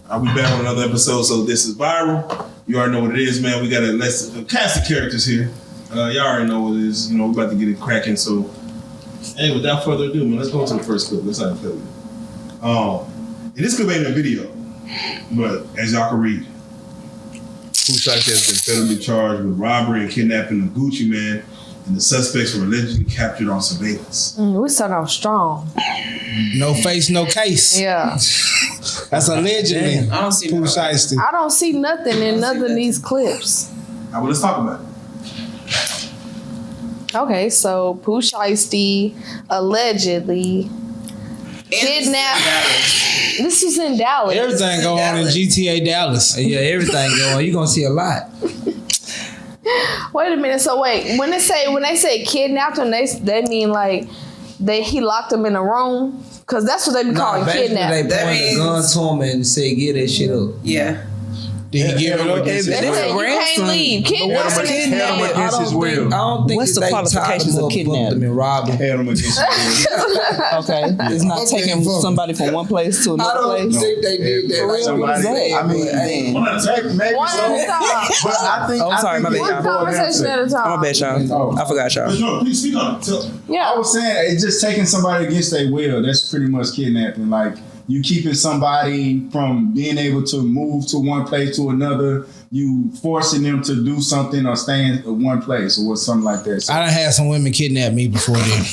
I'll be back on another episode. So this is Viral. You already know what it is, man. We got a cast of characters here. Y'all already know what it is. You know, we're about to get it cracking. So, hey, without further ado, man, let's go to the first clip. Let's have a clip. And this clip ain't a video, but as y'all can read, Pooh Shiesty has been federally charged with robbery and kidnapping of Gucci Man, and the suspects were allegedly captured on surveillance. We start off strong. No face, no case. Yeah. That's allegedly. I don't see Pooh Shiesty. I don't see nothing in none of these clips. All right, well, let's talk about it. Okay, so Pooh Shiesty allegedly kidnapped. This was in Dallas. Everything going on in GTA Dallas. Yeah, everything going. You're gonna see a lot. Wait a minute. So wait, when they say kidnapped him, they mean like he locked him in a room? Because that's what they be calling kidnapping. They pointed a gun to him and said, "Get that shit up." Yeah. Did he give it up? They said you can't leave. Kidnapping is Held him against his will. I don't think What's the qualifications of kidnapping? and robbed him. Held him against his will. Okay, it's not taking somebody from one place to I another don't place. think they did that. For real? What is that? I mean, One at a time, maybe One so. at a time. But I think. Oh, sorry, my bad, One y'all. conversation at a time. My bad, y'all. I forgot y'all. No, please speak on it. Yeah. I was saying it's just taking somebody against their will. That's pretty much kidnapping. Like you keeping somebody from being able to move to one place to another. You forcing them to do something or stay in one place or something like that. So, I done had some women kidnap me before then.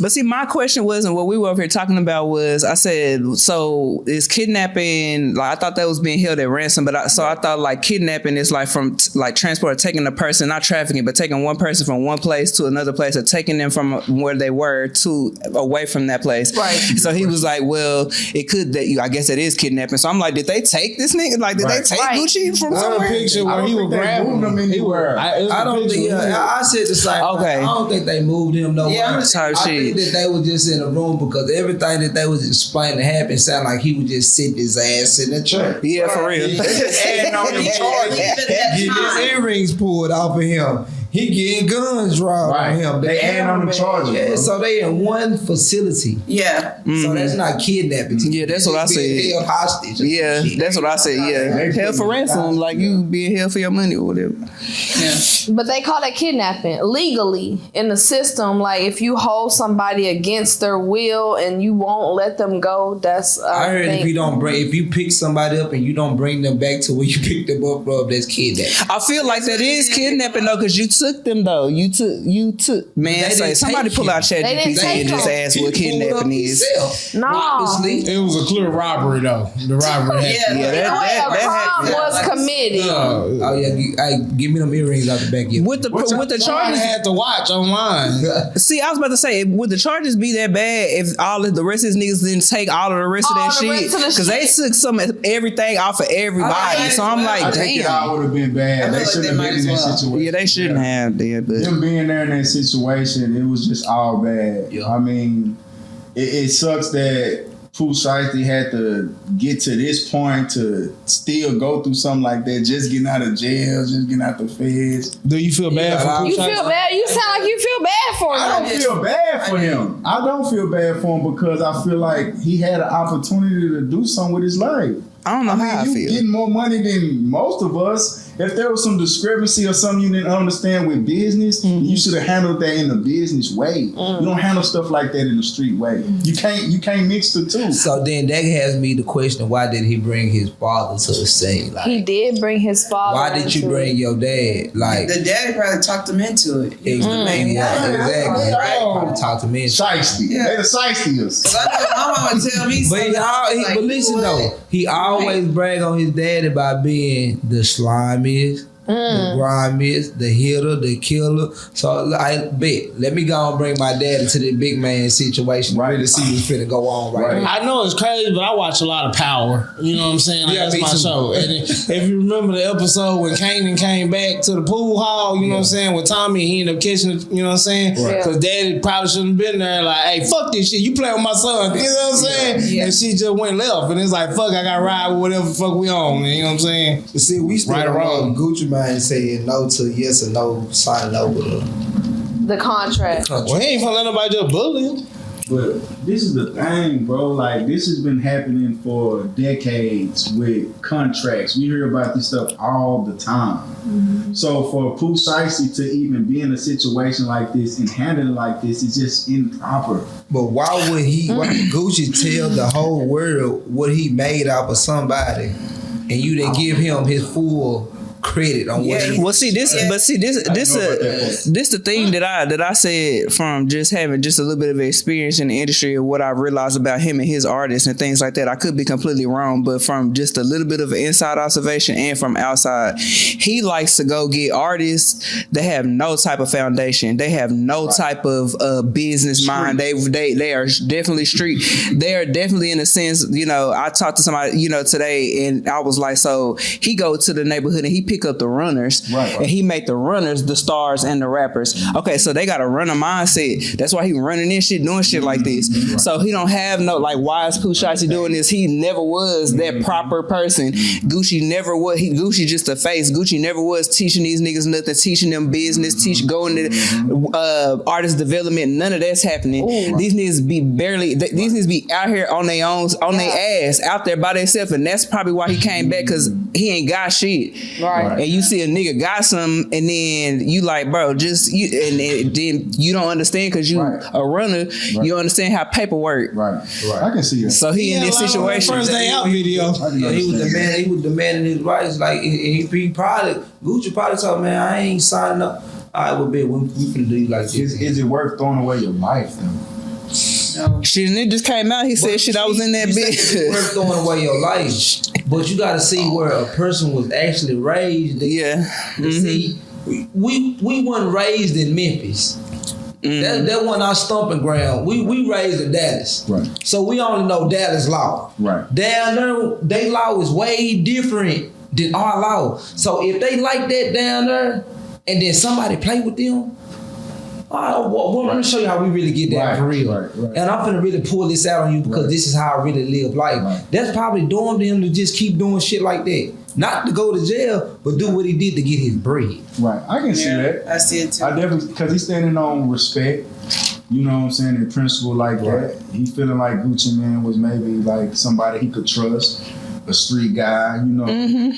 But see, my question wasn't what we were over here talking about. Was I said so? Is kidnapping like I thought that was being held at ransom? But I thought like kidnapping is like from like transport, taking a person, not trafficking, but taking one person from one place to another place, or taking them from where they were to away from that place. Right. So he was like, well, it could that I guess it is kidnapping. So I'm like, did they take this nigga? Like, did they take Gucci from somewhere? Picture where he was grabbing them anywhere. I don't think. I said the same. Okay. I don't think they moved him nowhere. Yeah, type I shit. think that they was just in a room because everything that they was explaining happened sounded like he was just sitting his ass in the chair. Yeah, for real. They just adding on the charges. Getting his earrings pulled off of him. He getting guns drawn on him. They adding on the charges. Yeah, bro. so they in one facility. Yeah. So that's not kidnapping. Yeah, that's what I Being said. held hostage. or Yeah, some shit. that's what I said. Yeah, held for ransom, like you being held for your money or whatever. Yeah. But they call that kidnapping legally in the system. Like if you hold somebody against their will and you won't let them go, that's I heard if you pick somebody up and you don't bring them back to where you picked them up from, that's kidnapping. I feel like that is kidnapping though, because you took them though. You took. Man, They say didn't somebody take pull out They didn't ChatGPT take and just them. ask what He pulled up kidnapping is. himself. No. Obviously. It was a clear robbery though. The robbery had. Yeah. Yeah, A crime that was committed. Oh yeah, give me them earrings out the back. Yeah. with the I charges. had to watch online. See, I was about to say, would the charges be that bad if all of the rest of these niggas didn't take all of the rest of All that the shit? rest of the Because they shit. took everything off of everybody. So I'm I like, think it all damn. would have been bad. I They feel like shouldn't they have might been as in that well. situation. Yeah, they shouldn't have, but Them being there in that situation, it was just all bad. Yeah. I mean, it sucks that Pooh Shiesty had to get to this point to still go through something like that, just getting out of jail, just getting out the feds. Do you feel bad for Pooh You Shiesty? feel bad? You sound like you feel bad for I him. don't feel bad for him. I don't feel bad for him because I feel like he had an opportunity to do something with his life. I don't know how I you feel. getting more money than most of us. If there was some discrepancy or something you didn't understand with business, you should have handled that in a business way. You don't handle stuff like that in the street way. You can't mix the two. So then that has me to question, why did he bring his father to the scene? Like, He did bring his father. why did you into bring it. your dad? Like, The daddy probably talked him into it. He was the main yeah, guy. exactly. Right. Probably talk to me. Shiesty. Yeah. They the Shiestiers. 'Cause I know my mama would tell me But something. but listen though, he always brag on his dad about being the slimiest, the grimiest, the hitter, the killer. So I bet. Let me go and bring my dad into the big man situation. Right. Really see what's finna go on right now. I know it's crazy, but I watch a lot of Power. You know what I'm saying? Like, Yeah, that's me my too. show. And if you remember the episode when Kanan came back to the pool hall, you know what I'm saying, with Tommy, he ended up catching it, you know what I'm saying? Right. Because daddy probably shouldn't have been there like, hey, fuck this shit. You playing with my son. You know what I'm saying? Yeah. And she just went left. And it's like, fuck, I got to ride with whatever the fuck we on. You know what I'm saying? See, we still Right or wrong. Gucci man saying no to yes or no, signing over the The contract. Well, he ain't gonna let nobody just bully him. But this is the thing, bro. Like, this has been happening for decades with contracts. We hear about this stuff all the time. So for Pooh Shiesty to even be in a situation like this and handle it like this is just improper. But why would Gucci tell the whole world what he made out of somebody, and you didn't give him his full credit on what he? Well, see this, but see this the thing that I said from just having just a little bit of experience in the industry of what I realized about him and his artists and things like that. I could be completely wrong, but from just a little bit of an inside observation and from outside, he likes to go get artists that have no type of foundation. They have no type of business mind. They are definitely street. They are definitely in a sense. You know, I talked to somebody today, and I was like, so he go to the neighborhood and he pick up the runners, and he make the runners the stars and the rappers. Okay, so they got a runner mindset. That's why he running in shit, doing shit like this. So he don't have no, like, why is Pooh Shiesty doing this? He never was that proper person. Gucci never was. Gucci just a face. Gucci never was teaching these niggas nothing, teaching them business, going to artist development. None of that's happening. These niggas be these niggas be out here on their own, on their ass, out there by themselves, and that's probably why he came back, because he ain't got shit. Right. And you see a nigga got some, and then you like, bro, just you, and then you don't understand because you a runner. You understand how paper work. Right. I can see that. So he in this situation. First day out video. He was demanding his rights. Like he probably Gucci probably told, man, I ain't signing up. All right, well, bitch, we finna do you like this. Is it worth throwing away your life though? Shit, and it just came out. He said, "Shit, I was in that bitch." It's worth throwing away your life, but you got to see where a person was actually raised. See, we weren't raised in Memphis. That wasn't our stomping ground. We raised in Dallas, right? So we only know Dallas law, right? Down there, they law is way different than our law. So if they like that down there, and then somebody play with them. Let me show you how we really get that for real. Right. And I'm finna really pull this out on you because this is how I really live life. That's probably doing to him to just keep doing shit like that. Not to go to jail, but do what he did to get his bread. Right. I can see that. I see it too. I definitely, because he's standing on respect. You know what I'm saying? In principle like that. He feeling like Gucci Man was maybe like somebody he could trust. A street guy, you know.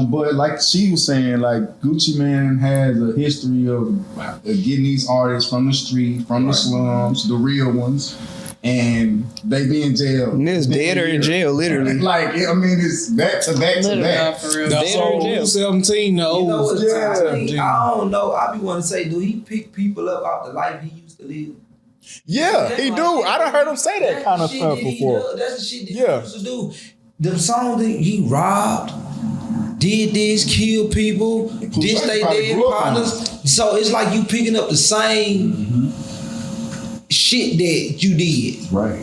But like she was saying, like Gucci Man has a history of getting these artists from the street, from the slums, the real ones, and they be in jail. And it's dead or in jail, literally. Like, I mean, it's back to back to back. For real. Dead or in jail. 17, no. You know what's I don't know. I be want to say, do he pick people up out the life he used to live? Yeah, he do. I done heard him say that kind of stuff before. That's the shit that he used to do. Them songs that he robbed, did this, killed people, this they dead partners. So it's like you picking up the same shit that you did. Right.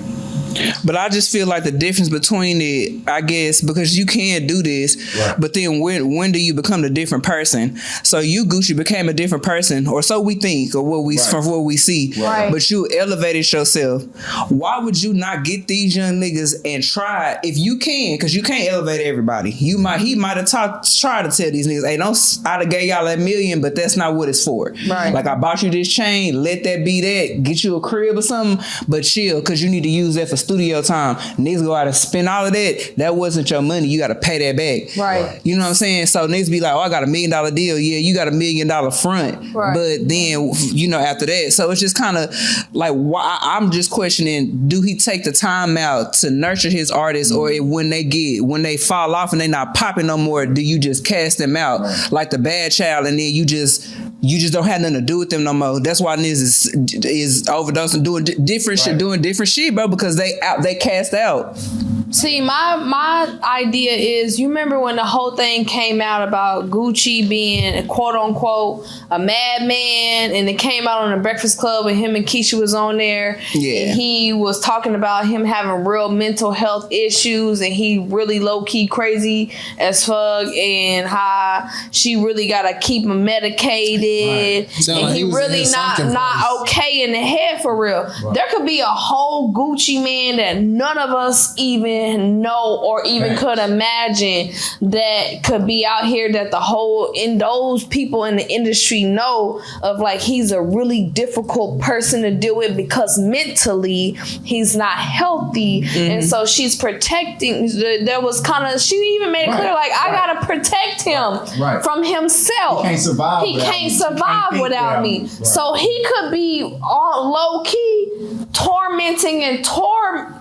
But I just feel like the difference between it, I guess, because you can do this, but then when do you become a different person? So you, Gucci, became a different person, or so we think, or what we from what we see. But you elevated yourself. Why would you not get these young niggas and try, if you can, because you can't elevate everybody. He might have tried to tell these niggas, hey, I done gave y'all $1 million, but that's not what it's for. Like, I bought you this chain, let that be that, get you a crib or something, but chill, because you need to use that for studio time. Niggas go out and spend all of that. That wasn't your money. You got to pay that back. You know what I'm saying? So niggas be like, oh, I got $1 million deal. Yeah, you got $1 million front. But then, after that. So it's just kind of like, why? I'm just questioning, do he take the time out to nurture his artists, or when they fall off and they not popping no more, do you just cast them out like the bad child, and then you just don't have nothing to do with them no more? That's why niggas is overdosing, doing different shit, bro, because they cast out. See, my idea is, you remember when the whole thing came out about Gucci being a quote unquote a madman, and it came out on the Breakfast Club and him and Keisha was on there. And he was talking about him having real mental health issues, and he really low key crazy as fuck, and how she really gotta keep him medicated did, Sound and like he he was in really his sunken not place. okay in the head for real. There could be a whole Gucci man that none of us even know or even could imagine that could be out here that those people in the industry know of, like he's a really difficult person to deal with because mentally he's not healthy, and so she's protecting. There was kind of, she even made it clear like I gotta protect him from himself. He can't survive. He can't survive without me. So he could be all low key tormenting and torturing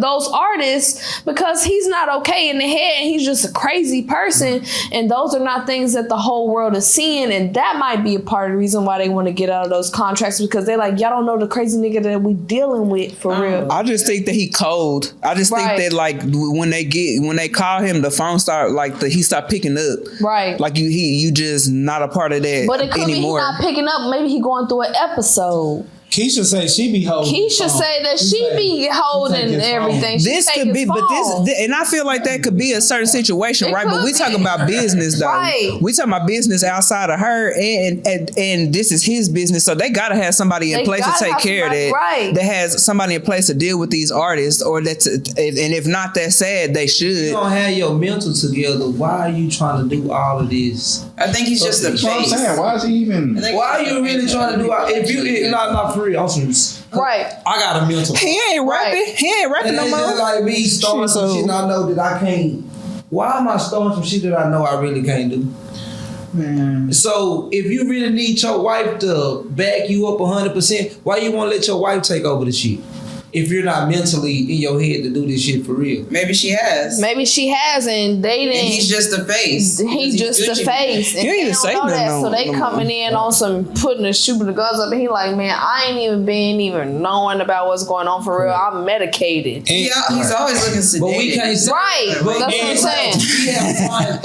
those artists because he's not okay in the head and he's just a crazy person, and those are not things that the whole world is seeing, and that might be a part of the reason why they want to get out of those contracts, because they're like, y'all don't know the crazy nigga that we dealing with for real. I just think that he cold. I just think that like when they call him, the phone start like he stopped picking up. Right. Like you just not a part of that But it could anymore. be he not picking up. Maybe he going through an episode. Keisha say she be holding. Keisha say that she be holding everything. This could be, but this, and I feel like that could be a certain situation, right? But we talk about business, though. Right. We talking about business outside of her, and this is his business, so they gotta have somebody in place to take care of that. Right. That has somebody in place to deal with these artists, or and if not that sad, they should. You don't have your mental together. Why are you trying to do all of this? I think he's just a That's what I'm face. saying. Why is he even? Why are you really trying to do all? If you not for real, Right. I got a mental. He ain't rapping. Right. He ain't rapping And no it's more. just like me starting some shit and I know that I can't. Why am I starting some shit that I know I really can't do? Man. So if you really need your wife to back you up 100%, why you want to let your wife take over the shit? If you're not mentally in your head to do this shit for real. Maybe she has. Maybe she has, and they didn't. And he's just a face. He's just the face. And You ain't they even don't say know that, nothing so they no more. coming in on some putting the shooting the guns up, and he like, man, I ain't even been even knowing about what's going on for real. I'm medicated. He's always looking sedated. But we can't say Right. That's what I'm saying. We have signed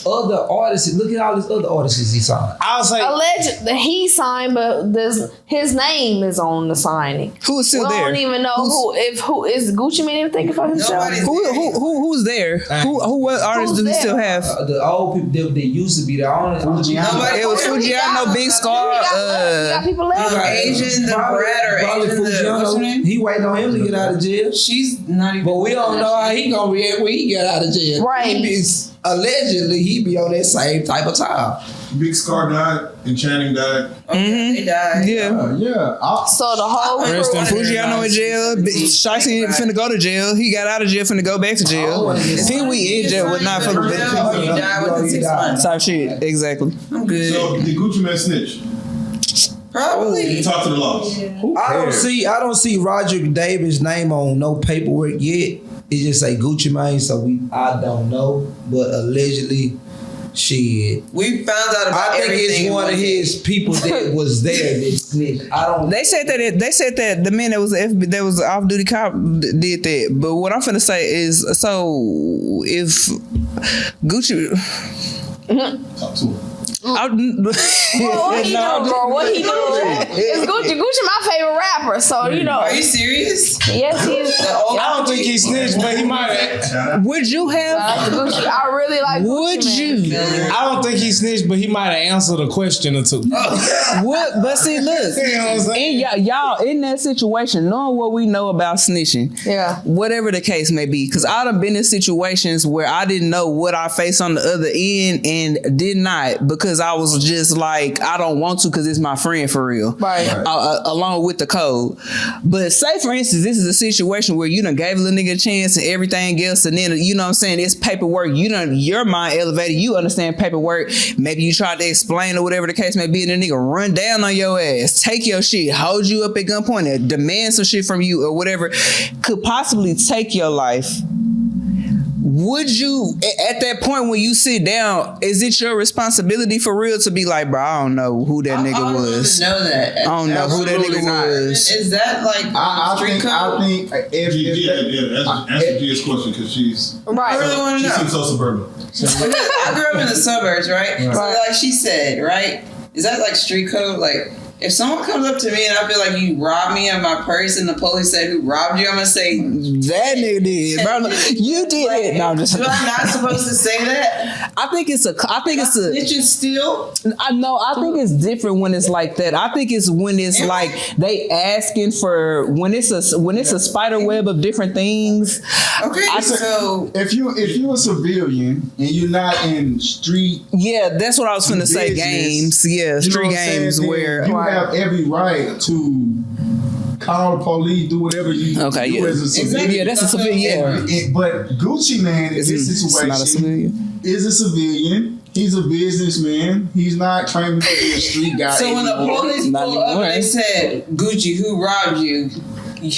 other artists. Look at all these other artists he signed. I'll say Alleged that he signed, but his name is on the signing. Who is still We there? don't even know who is Gucci Mane even thinking for himself. Nobody's Who's there? What artists Who's do he there? still have? The old people that used to be there. Nobody- It was Fujiano, Big Scar. We got people left. Asian, the brat or probably Asian, the what's her name? He waiting on him to get out of jail. She's not even. But we don't know how he gonna react when he get out of jail. Right. Allegedly, he be on that same type of time. Big Scar died and Channing died. They died. Yeah. Yeah. So the whole crew. Fujiano in jail. Shiesty finna go to jail. He got out of jail, finna go back to jail. Pee Wee in jail would not fuck with He that. died within 6 months. Type shit. Exactly. I'm good. So did Gucci Man snitch? Probably. He talked to the laws. I don't see Roderick Davis' name on no paperwork yet. It just say Gucci Mane, so I don't know, but allegedly, shit. We found out about I think everything. it's one of his people that was there that snitched. I don't. They said that the man that was off duty cop did that. But what I'm finna say is, so if Gucci. Talk to him. What he doing, bro? What he doing? It's Gucci. Gucci my favorite rapper, so you know. Are you serious? Yes, he is. I don't think he snitched, but he might have. Would you have? Gucci. I really like Would Gucci Mane. you? I don't think he snitched, but he might have answered a question or two. What? But see, look, You know what I'm saying? y'all in that situation, knowing what we know about snitching, Yeah. whatever the case may be, because I done been in situations where I didn't know what I faced on the other end and did not, because I was just like, I don't want to because it's my friend for real. Right. Along with the code. But say for instance, this is a situation where you done gave a little nigga a chance and everything else, and then you know what I'm saying, it's paperwork. You done your mind elevated, you understand paperwork. Maybe you tried to explain or whatever the case may be, and the nigga run down on your ass, take your shit, hold you up at gunpoint, and demand some shit from you or whatever, could possibly take your life. Would you, at that point when you sit down, is it your responsibility for real to be like, bro, I don't know who that nigga was. I don't know that. I don't know who that Absolutely nigga not. was. Is that like street code? I think Answer Gia's question because she's I Right. really want she to know. seems so suburban. I grew up in the suburbs, right? So like she said, right? Is that like street code? Like If someone comes up to me and I feel like you robbed me of my purse and the police said who robbed you, I'm gonna say That nigga did, bro. You did it. No, I'm just. do I not supposed to say that? I think it's a. Snitching still? I know. I think it's different when it's like that. I think it's when it's like they asking for when it's a spider web of different things. Okay, so if you a civilian and you're not in street, Yeah, that's what I was finna say. business, Games, yeah, you know street what I'm saying, games then where. you have every right to call the police, do whatever you Okay, do yeah. as a civilian. Yeah, that's a civilian. Yeah. But Gucci Man in this It's situation not a civilian. is a civilian. He's a businessman. He's not claiming to be a street guy. So when the anymore. police pull up and they said, Gucci, who robbed you?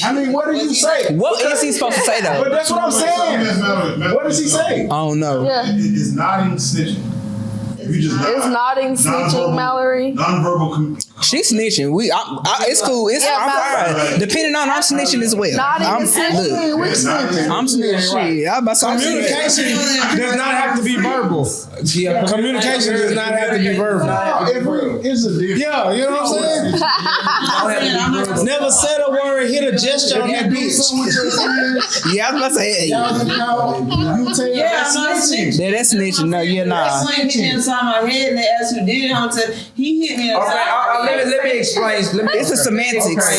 I mean, what did you say? What is he supposed to say though? But that's what I'm saying. What does he say? I don't know. Yeah. It's not even snitching. If you just It's nodding, snitching, Mallory. Nonverbal. She's snitching. It's cool. I'm fine. Depending on, I'm snitching as well. Nodding and snitching. Look, I'm snitching. Shit, I'm about to say Communication does not have to be verbal. Communication does not have to be verbal. It's a difference. Yeah, you know what I'm saying? Never said a word, hit a gesture on that bitch. Yeah, I was about to say. You tell Yeah, that's I'm not snitching. Yeah, that's snitching. No, yeah, nah. Someone hit me inside my head and they asked who did it. I'm saying he hit me inside my head. Let me explain. It's a semantics. Okay,